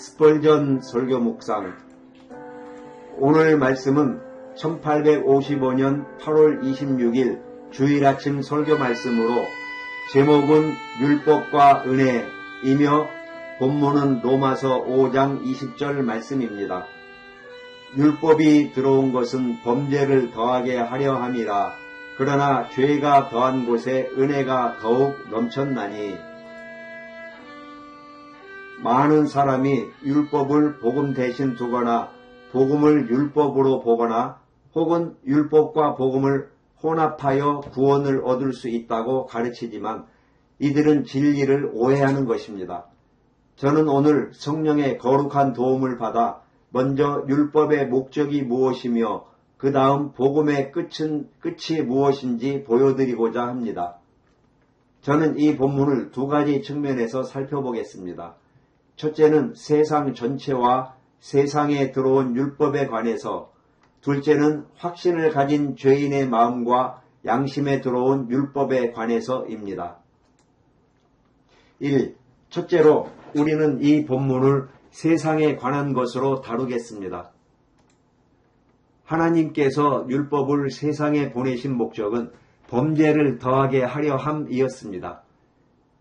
스펄전 설교 묵상. 오늘 말씀은 1855년 8월 26일 주일 아침 설교 말씀으로 제목은 율법과 은혜이며 본문은 로마서 5장 20절 말씀입니다. 율법이 들어온 것은 범죄를 더하게 하려 함이라. 그러나 죄가 더한 곳에 은혜가 더욱 넘쳤나니. 많은 사람이 율법을 복음 대신 두거나 복음을 율법으로 보거나 혹은 율법과 복음을 혼합하여 구원을 얻을 수 있다고 가르치지만 이들은 진리를 오해하는 것입니다. 저는 오늘 성령의 거룩한 도움을 받아 먼저 율법의 목적이 무엇이며 그 다음 복음의 끝이 무엇인지 보여드리고자 합니다. 저는 이 본문을 두 가지 측면에서 살펴보겠습니다. 첫째는 세상 전체와 세상에 들어온 율법에 관해서, 둘째는 확신을 가진 죄인의 마음과 양심에 들어온 율법에 관해서입니다. 1. 첫째로 우리는 이 본문을 세상에 관한 것으로 다루겠습니다. 하나님께서 율법을 세상에 보내신 목적은 범죄를 더하게 하려 함이었습니다.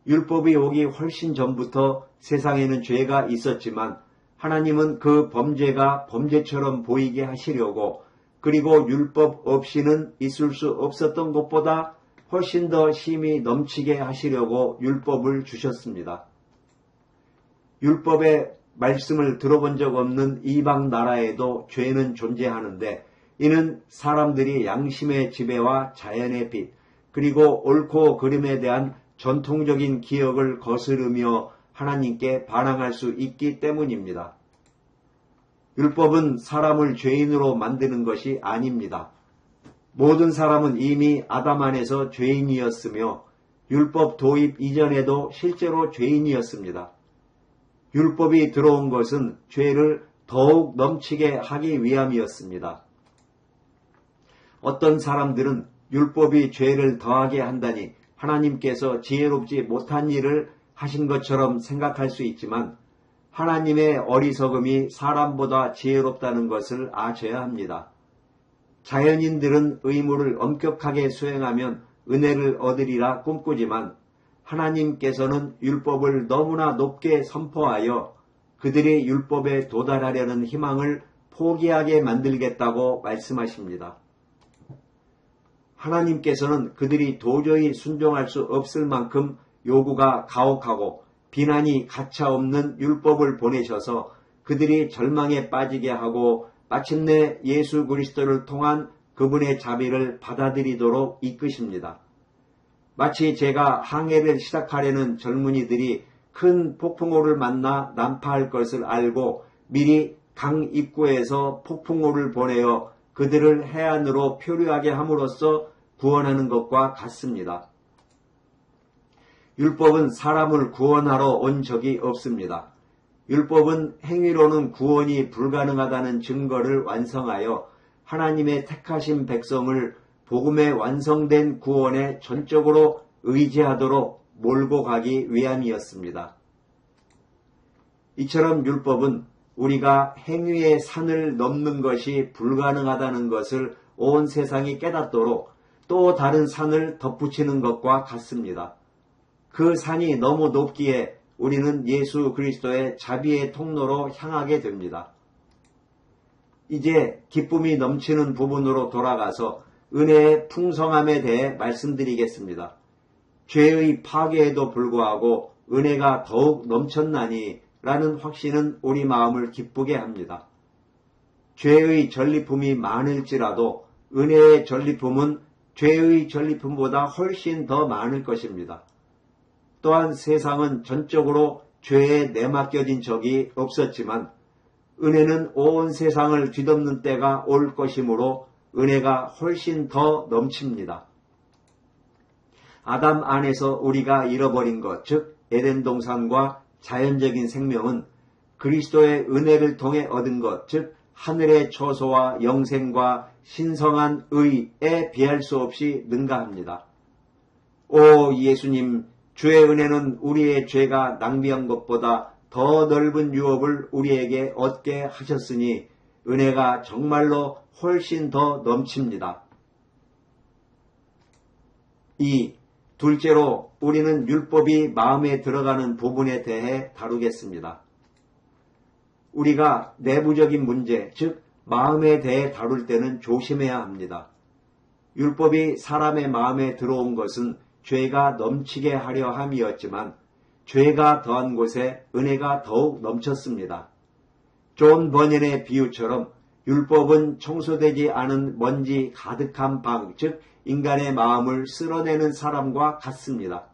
율법이 오기 훨씬 전부터 세상에는 죄가 있었지만 하나님은 그 범죄가 범죄처럼 보이게 하시려고, 그리고 율법 없이는 있을 수 없었던 것보다 훨씬 더 힘이 넘치게 하시려고 율법을 주셨습니다. 율법의 말씀을 들어본 적 없는 이방 나라에도 죄는 존재하는데 이는 사람들이 양심의 지배와 자연의 빛, 그리고 옳고 그름에 대한 전통적인 기억을 거스르며 하나님께 반항할 수 있기 때문입니다. 율법은 사람을 죄인으로 만드는 것이 아닙니다. 모든 사람은 이미 아담 안에서 죄인이었으며 율법 도입 이전에도 실제로 죄인이었습니다. 율법이 들어온 것은 죄를 더욱 넘치게 하기 위함이었습니다. 어떤 사람들은 율법이 죄를 더하게 한다니 하나님께서 지혜롭지 못한 일을 하신 것처럼 생각할 수 있지만 하나님의 어리석음이 사람보다 지혜롭다는 것을 아셔야 합니다. 자연인들은 의무를 엄격하게 수행하면 은혜를 얻으리라 꿈꾸지만 하나님께서는 율법을 너무나 높게 선포하여 그들이 율법에 도달하려는 희망을 포기하게 만들겠다고 말씀하십니다. 하나님께서는 그들이 도저히 순종할 수 없을 만큼 요구가 가혹하고 비난이 가차없는 율법을 보내셔서 그들이 절망에 빠지게 하고 마침내 예수 그리스도를 통한 그분의 자비를 받아들이도록 이끄십니다. 마치 제가 항해를 시작하려는 젊은이들이 큰 폭풍우를 만나 난파할 것을 알고 미리 강 입구에서 폭풍우를 보내어 그들을 해안으로 표류하게 함으로써 구원하는 것과 같습니다. 율법은 사람을 구원하러 온 적이 없습니다. 율법은 행위로는 구원이 불가능하다는 증거를 완성하여 하나님의 택하신 백성을 복음의 완성된 구원에 전적으로 의지하도록 몰고 가기 위함이었습니다. 이처럼 율법은 우리가 행위의 산을 넘는 것이 불가능하다는 것을 온 세상이 깨닫도록 또 다른 산을 덧붙이는 것과 같습니다. 그 산이 너무 높기에 우리는 예수 그리스도의 자비의 통로로 향하게 됩니다. 이제 기쁨이 넘치는 부분으로 돌아가서 은혜의 풍성함에 대해 말씀드리겠습니다. 죄의 파괴에도 불구하고 은혜가 더욱 넘쳤나니 라는 확신은 우리 마음을 기쁘게 합니다. 죄의 전리품이 많을지라도 은혜의 전리품은 죄의 전리품보다 훨씬 더 많을 것입니다. 또한 세상은 전적으로 죄에 내맡겨진 적이 없었지만 은혜는 온 세상을 뒤덮는 때가 올 것이므로 은혜가 훨씬 더 넘칩니다. 아담 안에서 우리가 잃어버린 것, 즉 에덴 동산과 자연적인 생명은 그리스도의 은혜를 통해 얻은 것, 즉 하늘의 초소와 영생과 신성한 의에 비할 수 없이 능가합니다. 오 예수님, 주의 은혜는 우리의 죄가 낭비한 것보다 더 넓은 유업을 우리에게 얻게 하셨으니 은혜가 정말로 훨씬 더 넘칩니다. 둘째로 우리는 율법이 마음에 들어가는 부분에 대해 다루겠습니다. 우리가 내부적인 문제, 즉 마음에 대해 다룰 때는 조심해야 합니다. 율법이 사람의 마음에 들어온 것은 죄가 넘치게 하려 함이었지만 죄가 더한 곳에 은혜가 더욱 넘쳤습니다. 존 버년의 비유처럼 율법은 청소되지 않은 먼지 가득한 방, 즉 인간의 마음을 쓸어내는 사람과 같습니다.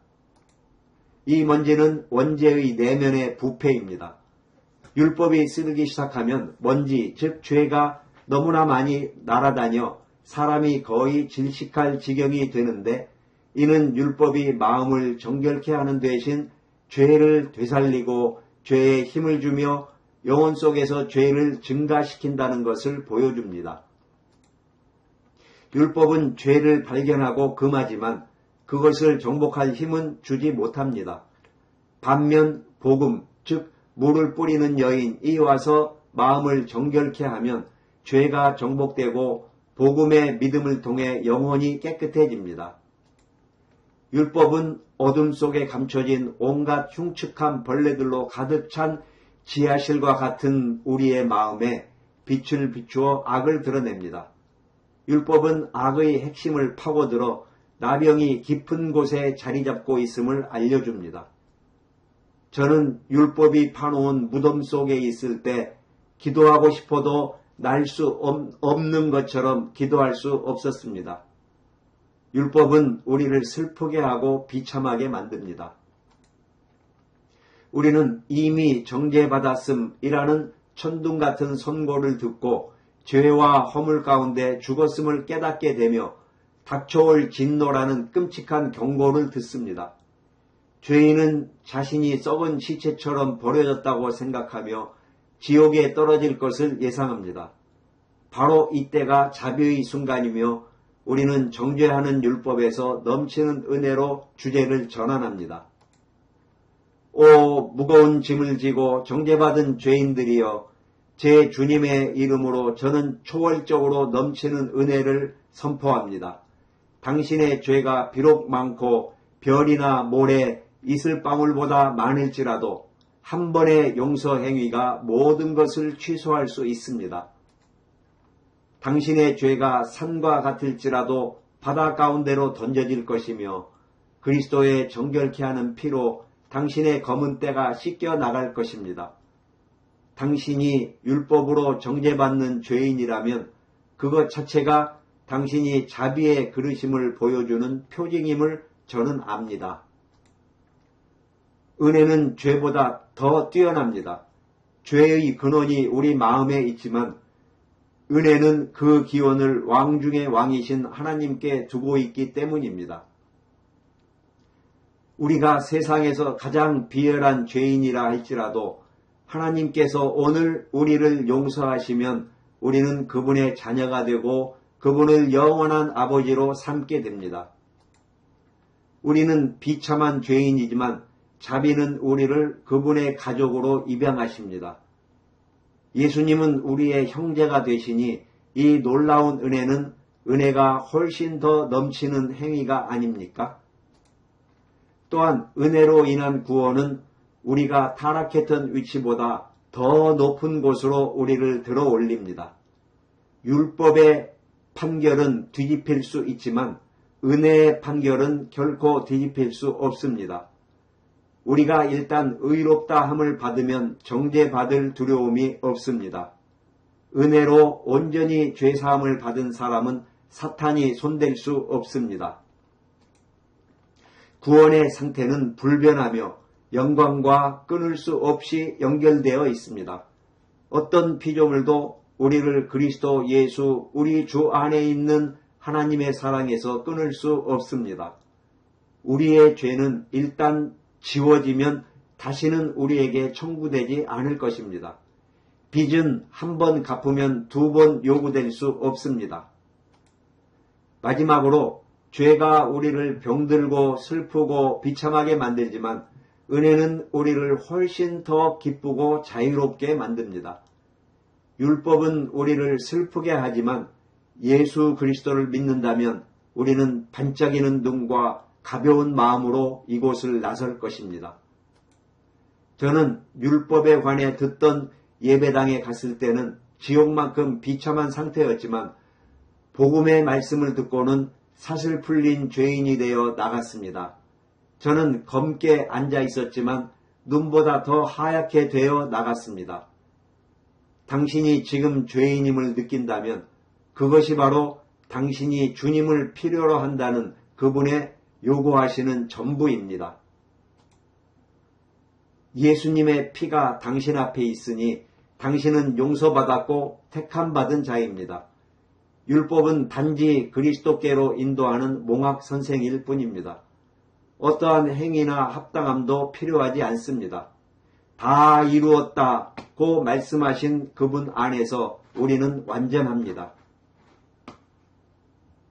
이 먼지는 원죄의 내면의 부패입니다. 율법이 쓰기 시작하면 먼지, 즉 죄가 너무나 많이 날아다녀 사람이 거의 질식할 지경이 되는데, 이는 율법이 마음을 정결케 하는 대신 죄를 되살리고 죄에 힘을 주며 영혼 속에서 죄를 증가시킨다는 것을 보여줍니다. 율법은 죄를 발견하고 금하지만 그것을 정복할 힘은 주지 못합니다. 반면 복음, 즉 물을 뿌리는 여인이 와서 마음을 정결케 하면 죄가 정복되고 복음의 믿음을 통해 영혼이 깨끗해집니다. 율법은 어둠 속에 감춰진 온갖 흉측한 벌레들로 가득 찬 지하실과 같은 우리의 마음에 빛을 비추어 악을 드러냅니다. 율법은 악의 핵심을 파고들어 나병이 깊은 곳에 자리 잡고 있음을 알려줍니다. 저는 율법이 파놓은 무덤 속에 있을 때 기도하고 싶어도 날 수 없는 것처럼 기도할 수 없었습니다. 율법은 우리를 슬프게 하고 비참하게 만듭니다. 우리는 이미 정죄받았음이라는 천둥 같은 선고를 듣고 죄와 허물 가운데 죽었음을 깨닫게 되며 닥쳐올 진노라는 끔찍한 경고를 듣습니다. 죄인은 자신이 썩은 시체처럼 버려졌다고 생각하며 지옥에 떨어질 것을 예상합니다. 바로 이때가 자비의 순간이며 우리는 정죄하는 율법에서 넘치는 은혜로 주제를 전환합니다. 오 무거운 짐을 지고 정죄받은 죄인들이여, 제 주님의 이름으로 저는 초월적으로 넘치는 은혜를 선포합니다. 당신의 죄가 비록 많고 별이나 모래, 이슬방울보다 많을지라도 한 번의 용서 행위가 모든 것을 취소할 수 있습니다. 당신의 죄가 산과 같을지라도 바다 가운데로 던져질 것이며 그리스도의 정결케 하는 피로 당신의 검은 때가 씻겨 나갈 것입니다. 당신이 율법으로 정죄받는 죄인이라면 그것 자체가 당신이 자비의 그르심을 보여주는 표징임을 저는 압니다. 은혜는 죄보다 더 뛰어납니다. 죄의 근원이 우리 마음에 있지만 은혜는 그 기원을 왕 중의 왕이신 하나님께 두고 있기 때문입니다. 우리가 세상에서 가장 비열한 죄인이라 할지라도 하나님께서 오늘 우리를 용서하시면 우리는 그분의 자녀가 되고 그분을 영원한 아버지로 삼게 됩니다. 우리는 비참한 죄인이지만 자비는 우리를 그분의 가족으로 입양하십니다. 예수님은 우리의 형제가 되시니 이 놀라운 은혜는 은혜가 훨씬 더 넘치는 행위가 아닙니까? 또한 은혜로 인한 구원은 우리가 타락했던 위치보다 더 높은 곳으로 우리를 들어 올립니다. 율법의 판결은 뒤집힐 수 있지만 은혜의 판결은 결코 뒤집힐 수 없습니다. 우리가 일단 의롭다 함을 받으면 정죄받을 두려움이 없습니다. 은혜로 온전히 죄사함을 받은 사람은 사탄이 손댈 수 없습니다. 구원의 상태는 불변하며 영광과 끊을 수 없이 연결되어 있습니다. 어떤 피조물도 우리를 그리스도 예수 우리 주 안에 있는 하나님의 사랑에서 끊을 수 없습니다. 우리의 죄는 일단 지워지면 다시는 우리에게 청구되지 않을 것입니다. 빚은 한 번 갚으면 두 번 요구될 수 없습니다. 마지막으로 죄가 우리를 병들고 슬프고 비참하게 만들지만 은혜는 우리를 훨씬 더 기쁘고 자유롭게 만듭니다. 율법은 우리를 슬프게 하지만 예수 그리스도를 믿는다면 우리는 반짝이는 눈과 가벼운 마음으로 이곳을 나설 것입니다. 저는 율법에 관해 듣던 예배당에 갔을 때는 지옥만큼 비참한 상태였지만 복음의 말씀을 듣고는 사슬 풀린 죄인이 되어 나갔습니다. 저는 검게 앉아 있었지만 눈보다 더 하얗게 되어 나갔습니다. 당신이 지금 죄인임을 느낀다면 그것이 바로 당신이 주님을 필요로 한다는 그분의 요구하시는 전부입니다. 예수님의 피가 당신 앞에 있으니 당신은 용서받았고 택함받은 자입니다. 율법은 단지 그리스도께로 인도하는 몽학 선생일 뿐입니다. 어떠한 행위나 합당함도 필요하지 않습니다. 다 이루었다고 말씀하신 그분 안에서 우리는 완전합니다.